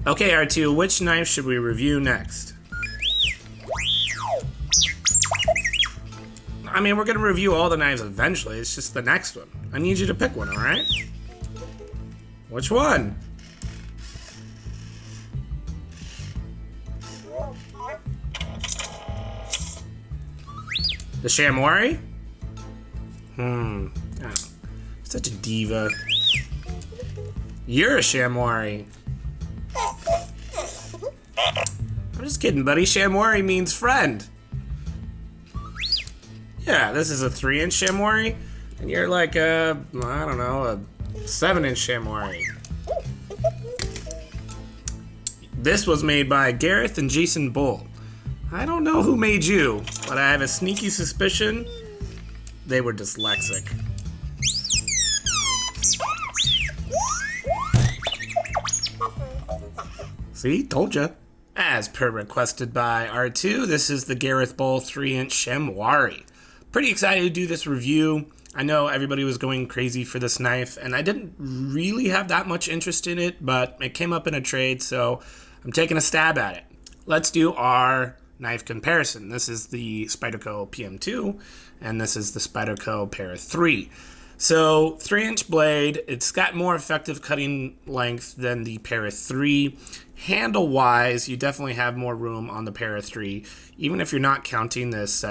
Okay, R2, which knife should we review next? I mean, we're gonna review all the knives eventually, it's just the next one. I need you to pick one, alright? Which one? The Shamwari? Oh, such a diva. You're a Shamwari. I'm just kidding, buddy. Shamwari means friend. Yeah, this is a 3-inch Shamwari, and you're like a, I don't know, a 7-inch Shamwari. This was made by Gareth and Jason Bull. I don't know who made you, but I have a sneaky suspicion they were dyslexic. See? Told ya. As per requested by R2, this is the Gareth Bull 3-inch Shamwari. Pretty excited to do this review. I know everybody was going crazy for this knife, and I didn't really have that much interest in it, but it came up in a trade, so I'm taking a stab at it. Let's do our knife comparison. This is the Spyderco PM2, and this is the Spyderco Para 3. So 3-inch blade, it's got more effective cutting length than the Para 3. Handle wise, you definitely have more room on the Para 3. Even if you're not counting this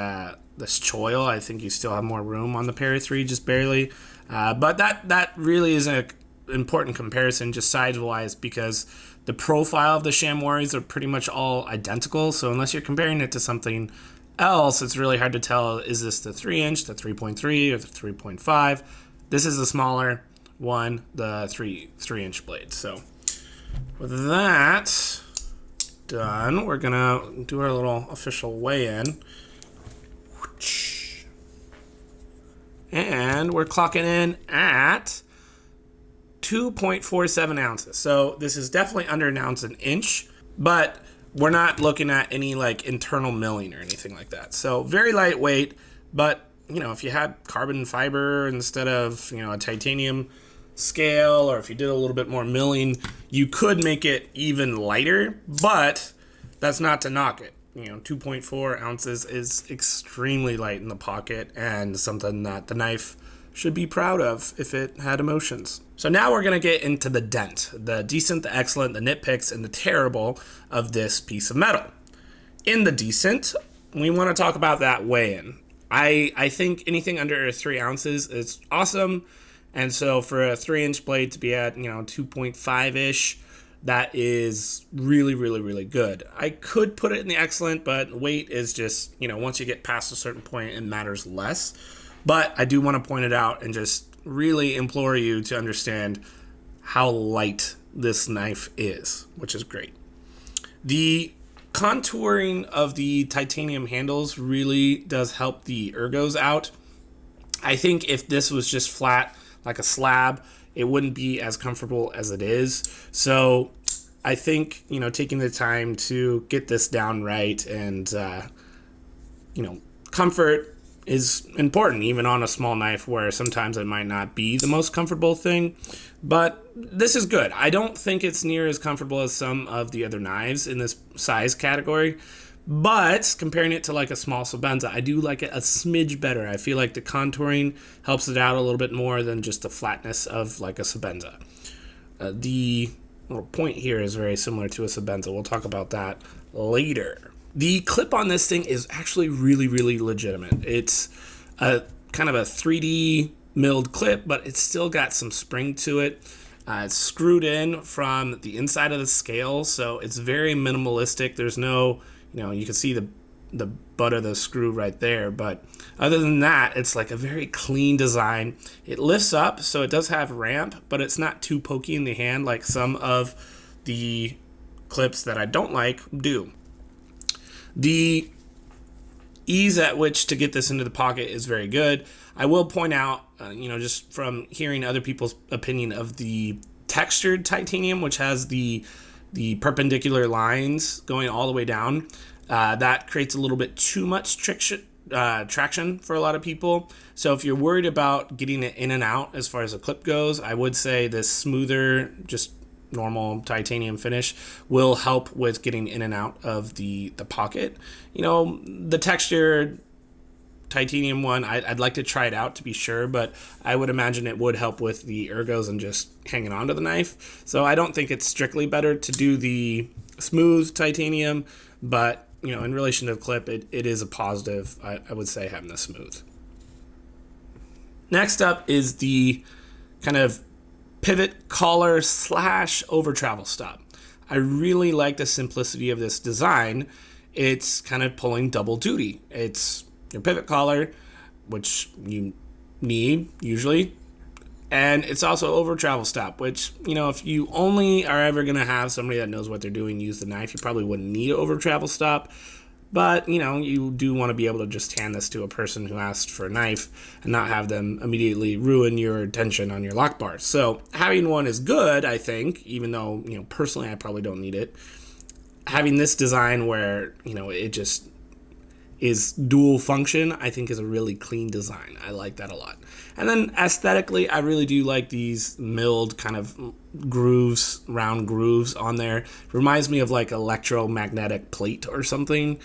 this choil, I think you still have more room on the Para 3, just barely. But that really is an important comparison just size wise, because the profile of the Shamwaris are pretty much all identical. So unless you're comparing it to something else, it's really hard to tell, is this the 3-inch, the 3.3, or the 3.5? This is the smaller one, the 3-inch blade. So with that done, we're gonna do our little official weigh-in. And we're clocking in at 2.47 ounces. So this is definitely under an ounce an inch, but we're not looking at any like internal milling or anything like that. So very lightweight, but you know, if you had carbon fiber instead of, you know, a titanium scale, or if you did a little bit more milling, you could make it even lighter, but that's not to knock it. You know, 2.4 ounces is extremely light in the pocket and something that the knife should be proud of if it had emotions. So now we're going to get into the dent, the decent, the excellent, the nitpicks, and the terrible of this piece of metal. In the decent, we want to talk about that weigh-in. I think anything under 3 ounces is awesome. And so for a 3-inch blade to be at, you know, 2.5-ish, that is really, really, really good. I could put it in the excellent, but weight is just, you know, once you get past a certain point, it matters less. But I do want to point it out and just really implore you to understand how light this knife is, which is great. The contouring of the titanium handles really does help the ergos out. I think if this was just flat like a slab, it wouldn't be as comfortable as it is. So I think, you know, taking the time to get this down right and, you know, comfort is important, even on a small knife where sometimes it might not be the most comfortable thing. But this is good. I don't think it's near as comfortable as some of the other knives in this size category. But comparing it to like a small Sabenza, I do like it a smidge better. I feel like the contouring helps it out a little bit more than just the flatness of like a Sabenza. The little point here is very similar to a Sabenza. We'll talk about that later. The clip on this thing is actually really, really legitimate. It's a kind of a 3D milled clip, but it's still got some spring to it. It's screwed in from the inside of the scale, so it's very minimalistic. There's no, you know, you can see the butt of the screw right there, but other than that, it's like a very clean design. It lifts up, so it does have ramp, but it's not too pokey in the hand like some of the clips that I don't like do. The ease at which to get this into the pocket is very good. I will point out, you know, just from hearing other people's opinion of the textured titanium, which has the perpendicular lines going all the way down, that creates a little bit too much traction for a lot of people. So if you're worried about getting it in and out as far as the clip goes, I would say this smoother, just normal titanium finish will help with getting in and out of the pocket. You know, the textured titanium one, I'd like to try it out to be sure, but I would imagine it would help with the ergos and just hanging onto the knife. So I don't think it's strictly better to do the smooth titanium, but you know, in relation to the clip, it is a positive, I would say, having the smooth. Next up is the kind of pivot collar / over travel stop. I really like the simplicity of this design. It's kind of pulling double duty. It's your pivot collar, which you need usually, and it's also over travel stop, which, you know, if you only are ever going to have somebody that knows what they're doing use the knife, you probably wouldn't need over travel stop. But, you know, you do want to be able to just hand this to a person who asked for a knife and not have them immediately ruin your tension on your lock bar. So having one is good, I think, even though, you know, personally I probably don't need it. Having this design where, you know, it just is dual function, I think is a really clean design. I like that a lot. And then aesthetically, I really do like these milled kind of grooves, round grooves on there. It reminds me of like electromagnetic plate or something.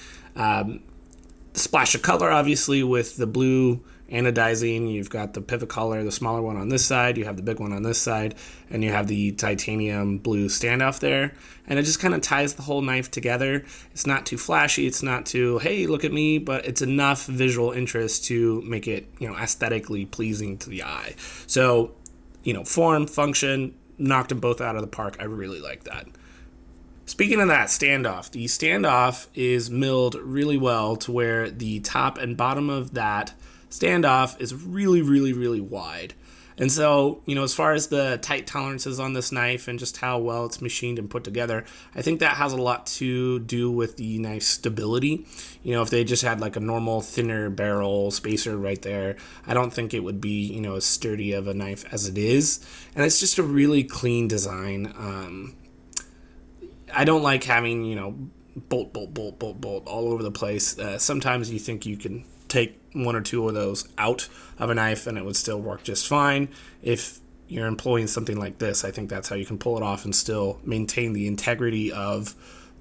Splash of color, obviously, with the blue anodizing. You've got the pivot collar, the smaller one on this side, you have the big one on this side, and you have the titanium blue standoff there, and it just kind of ties the whole knife together. It's not too flashy, it's not too, hey, look at me, but it's enough visual interest to make it, you know, aesthetically pleasing to the eye. So, you know, form, function, knocked them both out of the park. I really like that. Speaking of that standoff, the standoff is milled really well to where the top and bottom of that standoff is really, really, really wide. And so, you know, as far as the tight tolerances on this knife and just how well it's machined and put together, I think that has a lot to do with the knife's stability. You know, if they just had like a normal thinner barrel spacer right there, I don't think it would be, you know, as sturdy of a knife as it is. And it's just a really clean design. I don't like having, you know, bolt all over the place. Sometimes you think you can take one or two of those out of a knife and it would still work just fine. If you're employing something like this, I think that's how you can pull it off and still maintain the integrity of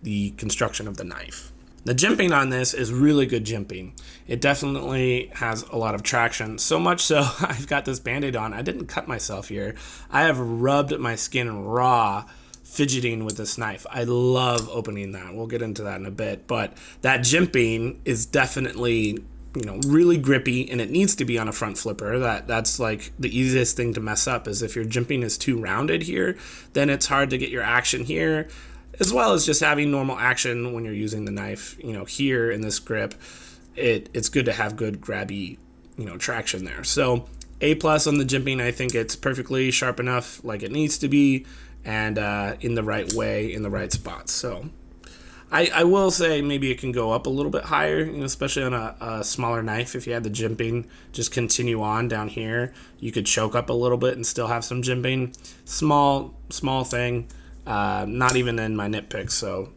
the construction of the knife. The jimping on this is really good jimping. It definitely has a lot of traction, so much so I've got this Band-Aid on. I didn't cut myself here. I have rubbed my skin raw fidgeting with this knife. I love opening that. We'll get into that in a bit, but that jimping is definitely, you know, really grippy, and it needs to be on a front flipper. That's like the easiest thing to mess up, is if your jimping is too rounded here, then it's hard to get your action here, as well as just having normal action when you're using the knife. You know, here in this grip, it's good to have good grabby, you know, traction there. So A+ on the jimping. I think it's perfectly sharp enough, like it needs to be, and in the right way, in the right spots. So I will say maybe it can go up a little bit higher, you know, especially on a smaller knife. If you had the jimping just continue on down here, you could choke up a little bit and still have some jimping. Small thing, not even in my nitpicks. So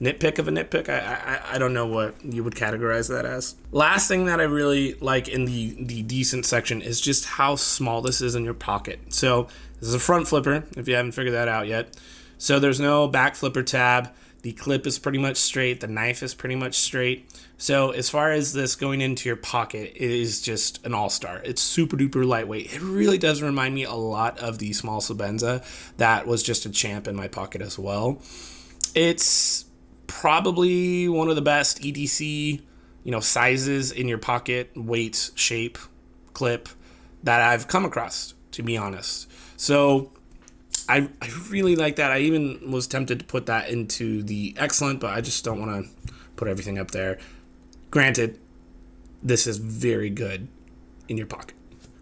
nitpick of a nitpick, I don't know what you would categorize that as. Last thing that I really like in the decent section is just how small this is in your pocket. So this is a front flipper, if you haven't figured that out yet. So there's no back flipper tab. The clip is pretty much straight. The knife is pretty much straight. So as far as this going into your pocket, it is just an all-star. It's super duper lightweight. It really does remind me a lot of the small Sebenza that was just a champ in my pocket as well. It's probably one of the best EDC, you know, sizes in your pocket, weight, shape, clip that I've come across, to be honest. So I really like that. I even was tempted to put that into the excellent, but I just don't want to put everything up there. Granted, this is very good in your pocket.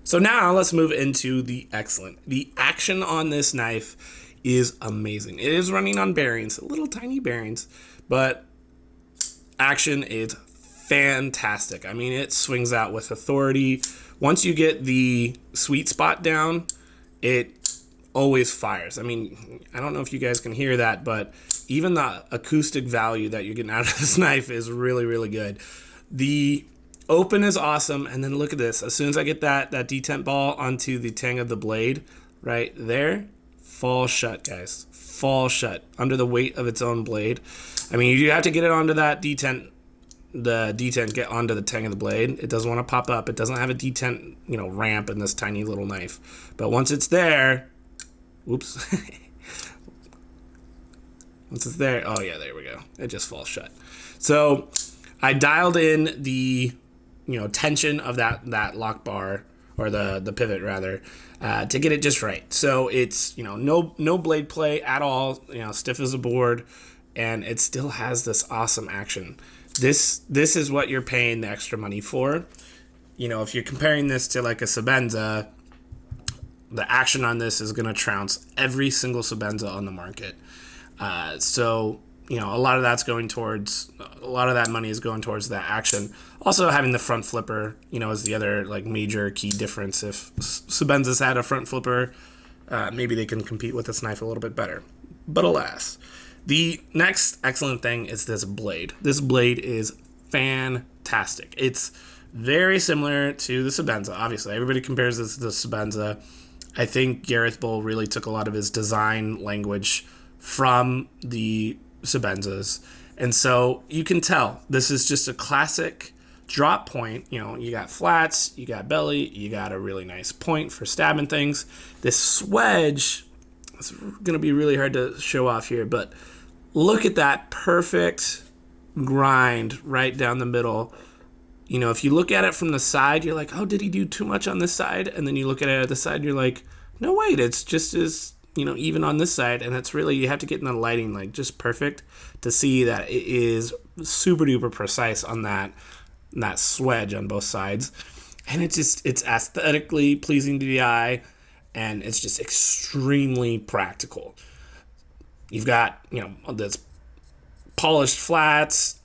So now let's move into the excellent. The action on this knife is amazing. It is running on bearings, little tiny bearings, but action is fantastic. I mean, it swings out with authority. Once you get the sweet spot down, it always fires. I mean, I don't know if you guys can hear that, but even the acoustic value that you're getting out of this knife is really, really good. The open is awesome, and then look at this. As soon as I get that detent ball onto the tang of the blade right there, falls shut, guys. Falls shut under the weight of its own blade. I mean, you do have to get it onto that detent, the detent, get onto the tang of the blade. It doesn't want to pop up. It doesn't have a detent, ramp in this tiny little knife. But once it's there, oops. Once it's there, oh yeah, there we go. It just falls shut. So I dialed in the, tension of that lock bar, or the pivot rather, to get it just right. So it's, no blade play at all, stiff as a board, and it still has this awesome action. This is what you're paying the extra money for. If you're comparing this to like a Sebenza, the action on this is going to trounce every single Sebenza on the market. So a lot of that money is going towards that action. Also, having the front flipper, is the other like major key difference. If Sebenzas had a front flipper, maybe they can compete with this knife a little bit better. But alas, the next excellent thing is this blade. This blade is fantastic. It's very similar to the Sebenza. Obviously, everybody compares this to the Sebenza. I think Gareth Bull really took a lot of his design language from the Sebenzas. And so you can tell this is just a classic drop point. You got flats, you got belly, you got a really nice point for stabbing things. This swedge, it's going to be really hard to show off here, but look at that perfect grind right down the middle. If you look at it from the side, you're like, oh, did he do too much on this side? And then you look at it at the side, and you're like, no, wait, it's just as, even on this side. And it's really, you have to get in the lighting, like, just perfect to see that it is super duper precise on that swedge on both sides. And it's aesthetically pleasing to the eye, and it's just extremely practical. You've got, this polished flats.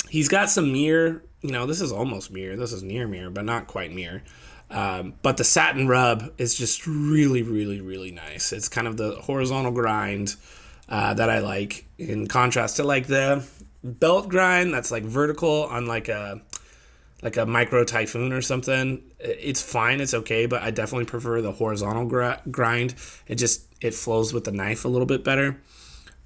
He's got some mirror. This is almost mirror. This is near mirror, but not quite mirror. But the satin rub is just really, really, really nice. It's kind of the horizontal grind that I like, in contrast to like the belt grind that's like vertical on like a micro typhoon or something. It's fine. It's okay, but I definitely prefer the horizontal grind. It flows with the knife a little bit better.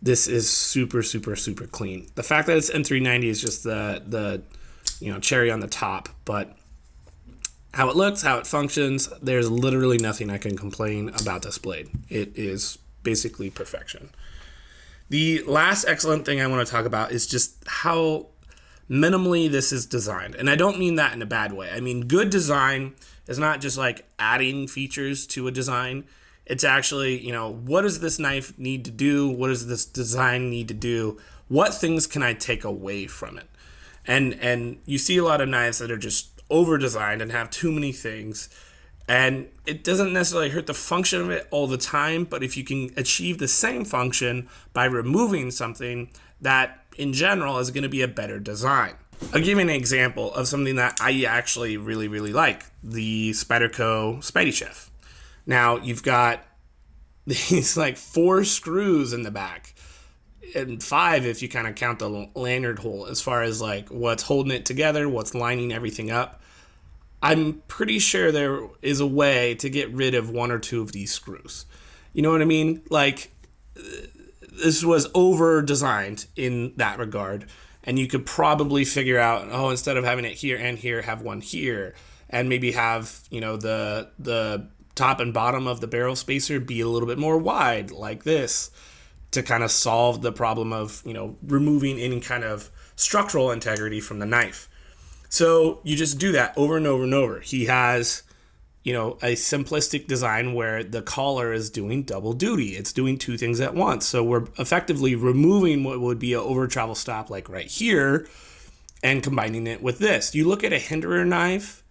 This is super, super, super clean. The fact that it's M390 is just the cherry on the top, but how it looks, how it functions, there's literally nothing I can complain about this blade. It is basically perfection. The last excellent thing I want to talk about is just how minimally this is designed. And I don't mean that in a bad way. I mean, good design is not just like adding features to a design. It's actually, what does this knife need to do? What does this design need to do? What things can I take away from it? And you see a lot of knives that are just over-designed and have too many things. And it doesn't necessarily hurt the function of it all the time, but if you can achieve the same function by removing something, that in general is going to be a better design. I'll give you an example of something that I actually really, really like, the Spyderco Spidey Chef. Now, you've got these like 4 screws in the back, and 5 if you kind of count the lanyard hole, as far as like what's holding it together, what's lining everything up. I'm pretty sure there is a way to get rid of 1 or 2 of these screws. You know what I mean? Like, this was over-designed in that regard, and you could probably figure out, instead of having it here and here, have one here, and maybe have, the top and bottom of the barrel spacer be a little bit more wide, like this, to kind of solve the problem of, removing any kind of structural integrity from the knife. So you just do that over and over and over. He has, a simplistic design where the collar is doing double duty. It's doing 2 things at once. So we're effectively removing what would be an over travel stop, like right here, and combining it with this. You look at a Hinderer knife,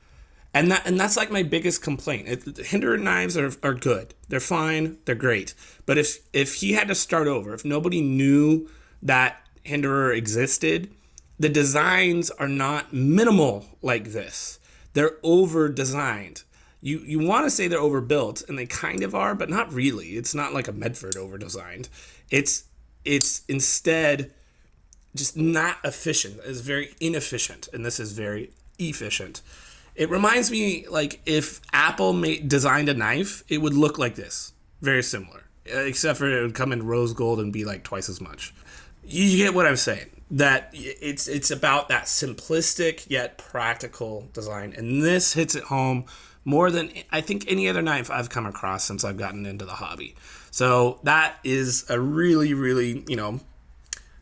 and that's like my biggest complaint. Hinderer knives are good. They're fine. They're great. But if he had to start over, if nobody knew that Hinderer existed, the designs are not minimal like this. They're over-designed. You want to say they're overbuilt, and they kind of are, but not really. It's not like a Medford over-designed. It's instead just not efficient. It's very inefficient, and this is very efficient. It reminds me, like, if Apple designed a knife, it would look like this. Very similar. except for it would come in rose gold and be like twice as much. You get what I'm saying? That it's about that simplistic yet practical design, and this hits it home more than I think any other knife I've come across since I've gotten into the hobby. So that is a really, really,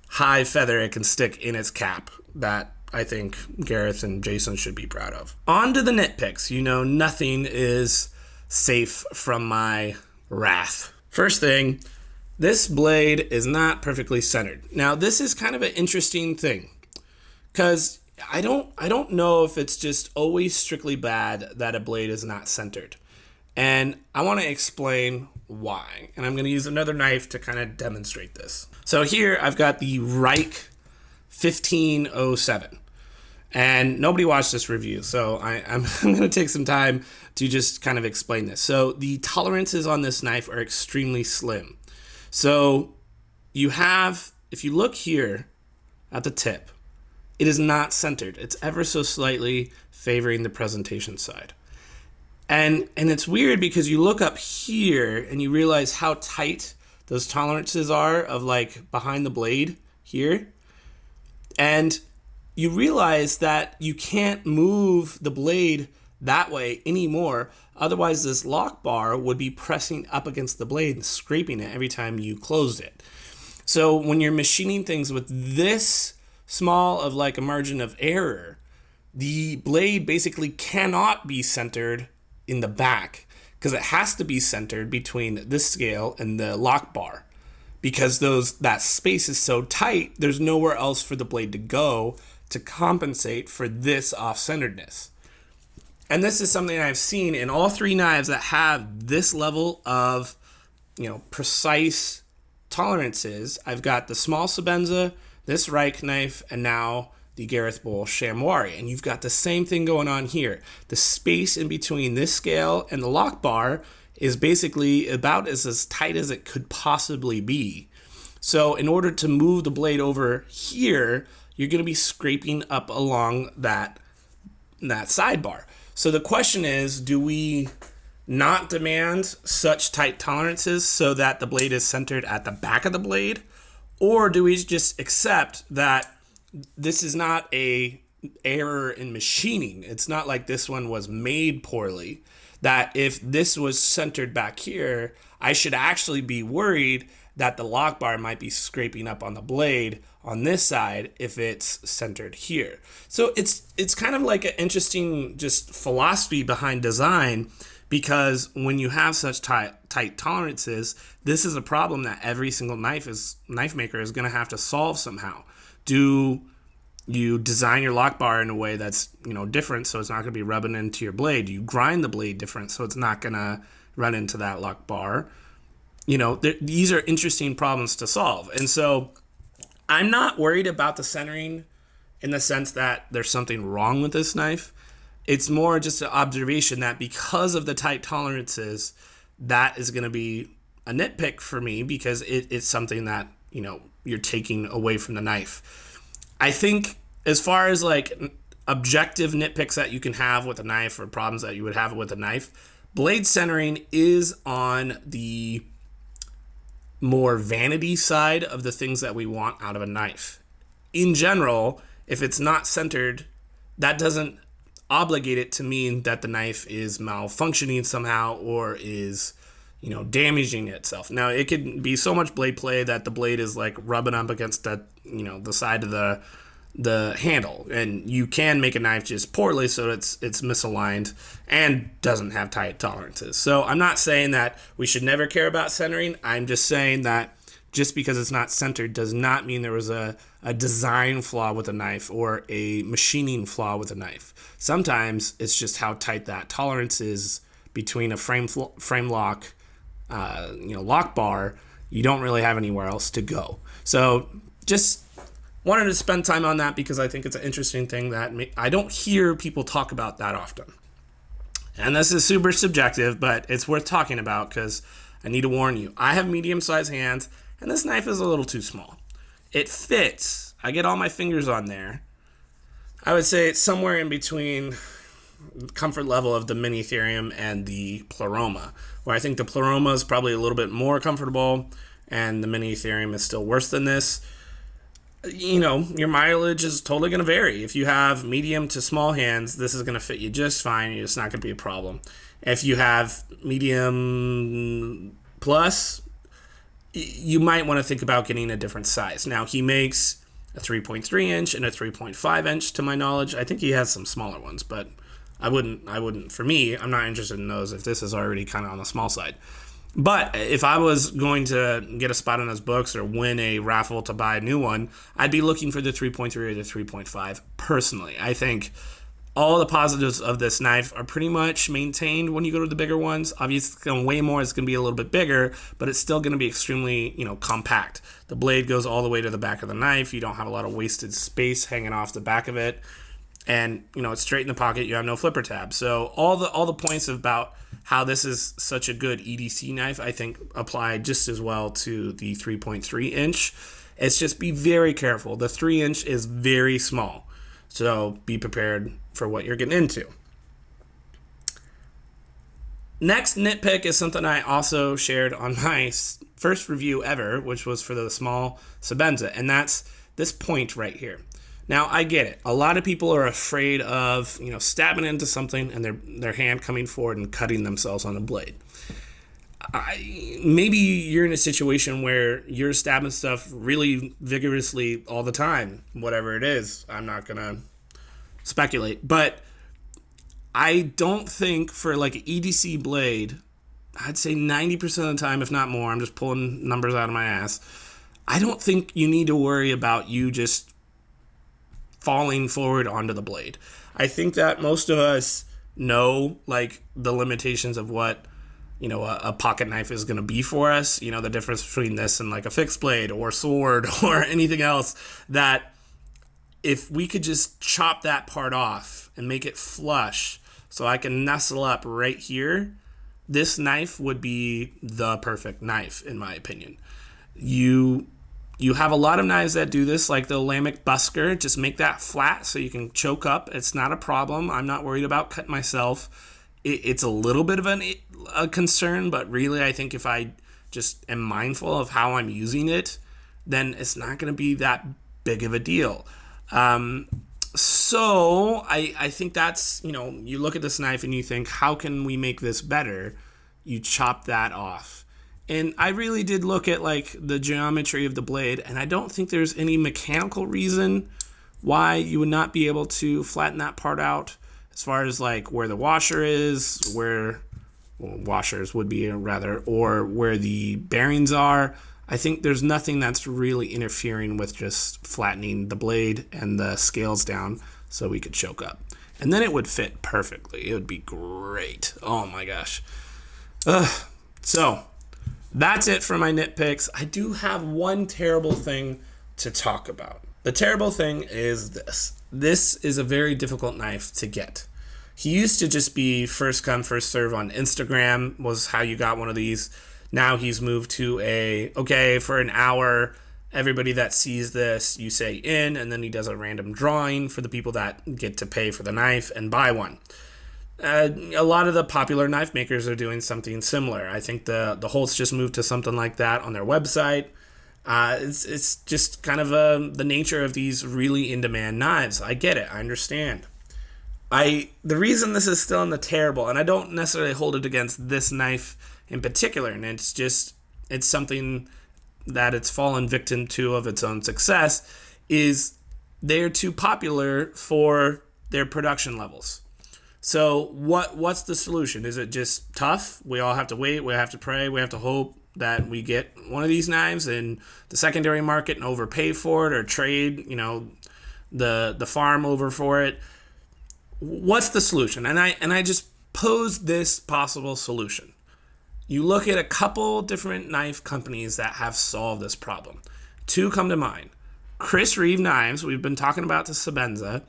high feather it can stick in its cap that I think Gareth and Jason should be proud of. On to the nitpicks. Nothing is safe from my wrath. First thing, this blade is not perfectly centered. Now, this is kind of an interesting thing because I don't know if it's just always strictly bad that a blade is not centered. And I want to explain why. And I'm going to use another knife to kind of demonstrate this. So here I've got the Reich 1507. And nobody watched this review, so I'm going to take some time to just kind of explain this. So the tolerances on this knife are extremely slim. So you have, if you look here at the tip, it is not centered. It's ever so slightly favoring the presentation side. And it's weird because you look up here and you realize how tight those tolerances are of like behind the blade here. And you realize that you can't move the blade that way anymore. Otherwise, this lock bar would be pressing up against the blade and scraping it every time you closed it. So when you're machining things with this small of like a margin of error, the blade basically cannot be centered in the back because it has to be centered between this scale and the lock bar. Because that space is so tight, there's nowhere else for the blade to go to compensate for this off-centeredness. And this is something I've seen in all three knives that have this level of, precise tolerances. I've got the small Sebenza, this Reich knife, and now the Gareth Bull Shamwari. And you've got the same thing going on here. The space in between this scale and the lock bar is basically about as tight as it could possibly be. So in order to move the blade over here, you're going to be scraping up along that sidebar. So the question is, do we not demand such tight tolerances so that the blade is centered at the back of the blade? Or do we just accept that this is not a error in machining? It's not like this one was made poorly, that if this was centered back here, I should actually be worried that the lock bar might be scraping up on the blade on this side if it's centered here. So it's kind of like an interesting just philosophy behind design, because when you have such tight tolerances, this is a problem that every single knife maker is going to have to solve somehow. Do you design your lock bar in a way that's different so it's not going to be rubbing into your blade? Do you grind the blade different so it's not going to run into that lock bar? These are interesting problems to solve. And so I'm not worried about the centering in the sense that there's something wrong with this knife. It's more just an observation that because of the tight tolerances, that is going to be a nitpick for me, because it's something that, you're taking away from the knife. I think as far as like objective nitpicks that you can have with a knife or problems that you would have with a knife, blade centering is on the more vanity side of the things that we want out of a knife. In general, if it's not centered, that doesn't obligate it to mean that the knife is malfunctioning somehow or is, damaging itself. Now, it could be so much blade play that the blade is like rubbing up against the side of the handle, and you can make a knife just poorly so it's misaligned and doesn't have tight tolerances. So I'm not saying that we should never care about centering. I'm just saying that just because it's not centered does not mean there was a design flaw with a knife or a machining flaw with a knife. Sometimes it's just how tight that tolerance is between a frame lock, lock bar. You don't really have anywhere else to go. So just wanted to spend time on that because I think it's an interesting thing that I don't hear people talk about that often. And this is super subjective, but it's worth talking about because I need to warn you. I have medium-sized hands, and this knife is a little too small. It fits. I get all my fingers on there. I would say it's somewhere in between comfort level of the mini Ethereum and the Pleroma, where I think the Pleroma is probably a little bit more comfortable and the mini Ethereum is still worse than this. You know, your mileage is totally going to vary. If you have medium to small hands, this is going to fit you just fine. It's not going to be a problem. If you have medium plus, you might want to think about getting a different size. Now, he makes a 3.3 inch and a 3.5 inch to my knowledge. I think he has some smaller ones, but I wouldn't, for me, I'm not interested in those if this is already kind of on the small side. But if I was going to get a spot on his books or win a raffle to buy a new one, I'd be looking for the 3.3 or the 3.5 personally. I think all the positives of this knife are pretty much maintained when you go to the bigger ones. Obviously, it's going to weigh more. It's going to be a little bit bigger, but it's still going to be extremely, compact. The blade goes all the way to the back of the knife. You don't have a lot of wasted space hanging off the back of it. And, it's straight in the pocket. You have no flipper tab. So all the points about how this is such a good EDC knife, I think, apply just as well to the 3.3 inch. It's just be very careful. The 3 inch is very small. So be prepared for what you're getting into. Next nitpick is something I also shared on my first review ever, which was for the small Sebenza, and that's this point right here. Now, I get it. A lot of people are afraid of, stabbing into something and their hand coming forward and cutting themselves on the blade. Maybe you're in a situation where you're stabbing stuff really vigorously all the time, whatever it is. I'm not going to speculate. But I don't think for like an EDC blade, I'd say 90% of the time, if not more, I'm just pulling numbers out of my ass, I don't think you need to worry about you just falling forward onto the blade. I think that most of us know like the limitations of what a pocket knife is going to be for us. The difference between this and like a fixed blade or sword or anything else, that if we could just chop that part off and make it flush so I can nestle up right here, this knife would be the perfect knife in my opinion. You have a lot of knives that do this, like the Lamic Busker. Just make that flat so you can choke up. It's not a problem. I'm not worried about cutting myself. It's a little bit of a concern, but really I think if I just am mindful of how I'm using it, then it's not going to be that big of a deal. So I think that's, you look at this knife and you think, how can we make this better? You chop that off. And I really did look at like the geometry of the blade, and I don't think there's any mechanical reason why you would not be able to flatten that part out, as far as like where the washer is, washers would be rather, or where the bearings are. I think there's nothing that's really interfering with just flattening the blade and the scales down so we could choke up. And then it would fit perfectly. It would be great. Oh my gosh. So that's it for my nitpicks. I do have one terrible thing to talk about. The terrible thing is this. This is a very difficult knife to get. He used to just be first come, first serve on Instagram was how you got one of these. Now he's moved to for an hour, everybody that sees this, you say in, and then he does a random drawing for the people that get to pay for the knife and buy one. A lot of the popular knife makers are doing something similar. I think the Holtz just moved to something like that on their website. It's just kind of the nature of these really in-demand knives. I get it. I understand. The reason this is still in the terrible, and I don't necessarily hold it against this knife in particular, and it's something that it's fallen victim to of its own success, is they're too popular for their production levels. So what's the solution? Is it just tough? We all have to wait. We have to pray. We have to hope that we get one of these knives in the secondary market and overpay for it, or trade, the farm over for it. What's the solution? And I just posed this possible solution. You look at a couple different knife companies that have solved this problem. Two come to mind. Chris Reeve Knives. We've been talking about the Sebenza.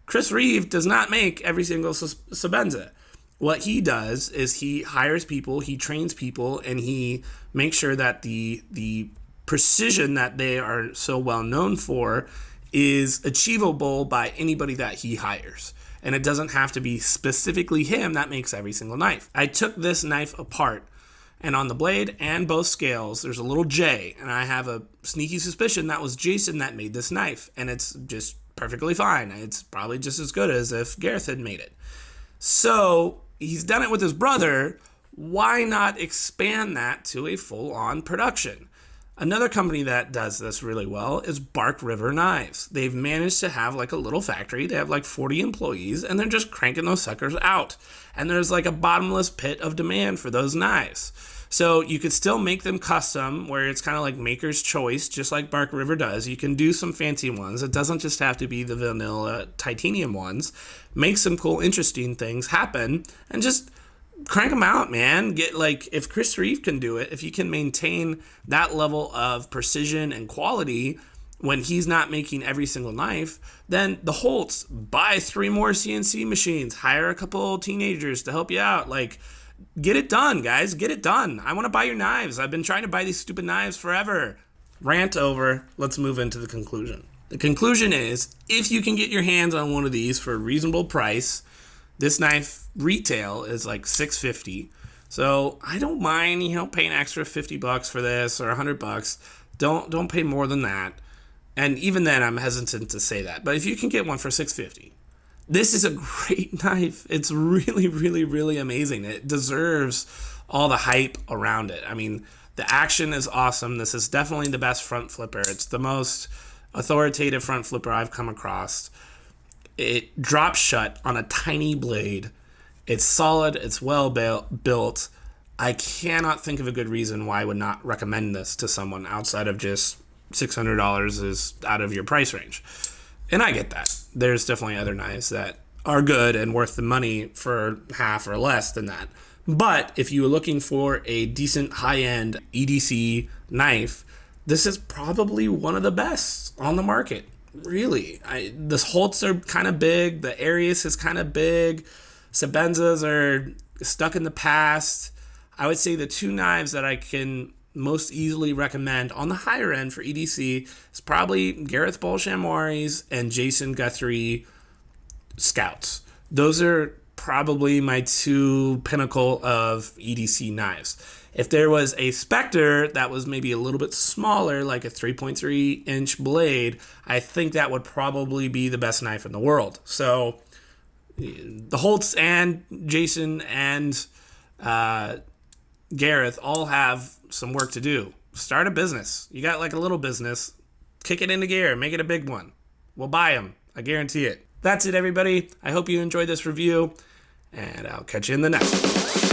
Chris Reeve does not make every single Sebenza. What he does is he hires people, he trains people, and he makes sure that the precision that they are so well known for is achievable by anybody that he hires. And it doesn't have to be specifically him that makes every single knife. I took this knife apart, and on the blade and both scales, there's a little J, and I have a sneaky suspicion that was Jason that made this knife, and it's just perfectly fine. It's probably just as good as if Gareth had made it. So he's done it with his brother. Why not expand that to a full-on production? Another company that does this really well is Bark River Knives. They've managed to have like a little factory. They have like 40 employees, and they're just cranking those suckers out. And there's like a bottomless pit of demand for those knives. So you could still make them custom, where it's kind of like maker's choice, just like Bark River does. You can do some fancy ones. It doesn't just have to be the vanilla titanium ones. Make some cool, interesting things happen, and just crank them out, man. Get like, if Chris Reeve can do it, if he can maintain that level of precision and quality when he's not making every single knife, then the Holtz, buy 3 more CNC machines, hire a couple teenagers to help you out. Like, get it done, guys. Get it done. I want to buy your knives. I've been trying to buy these stupid knives forever. Rant over. Let's move into the conclusion. The conclusion is, if you can get your hands on one of these for a reasonable price, this knife retail is like $650. So I don't mind, paying extra $50 for this or $100. Don't pay more than that. And even then, I'm hesitant to say that. But if you can get one for $650, this is a great knife. It's really, really, really amazing. It deserves all the hype around it. I mean, the action is awesome. This is definitely the best front flipper. It's the most authoritative front flipper I've come across. It drops shut on a tiny blade. It's solid. It's well built. I cannot think of a good reason why I would not recommend this to someone outside of just $600 is out of your price range. And I get that. There's definitely other knives that are good and worth the money for half or less than that. But if you were looking for a decent high-end EDC knife, this is probably one of the best on the market. Really. The Holtz are kind of big. The Arius is kind of big. Sebenzas are stuck in the past. I would say the 2 knives that I can most easily recommend on the higher end for EDC is probably Gareth Bull Shamwaris and Jason Guthrie Scouts. Those are probably my 2 pinnacle of EDC knives. If there was a Spectre that was maybe a little bit smaller, like a 3.3 inch blade, I think that would probably be the best knife in the world. So the Holtz and Jason and Gareth all have some work to do. Start a business. You got like a little business, kick it into gear, make it a big one. We'll buy them. I guarantee it. That's it, everybody. I hope you enjoyed this review, and I'll catch you in the next one.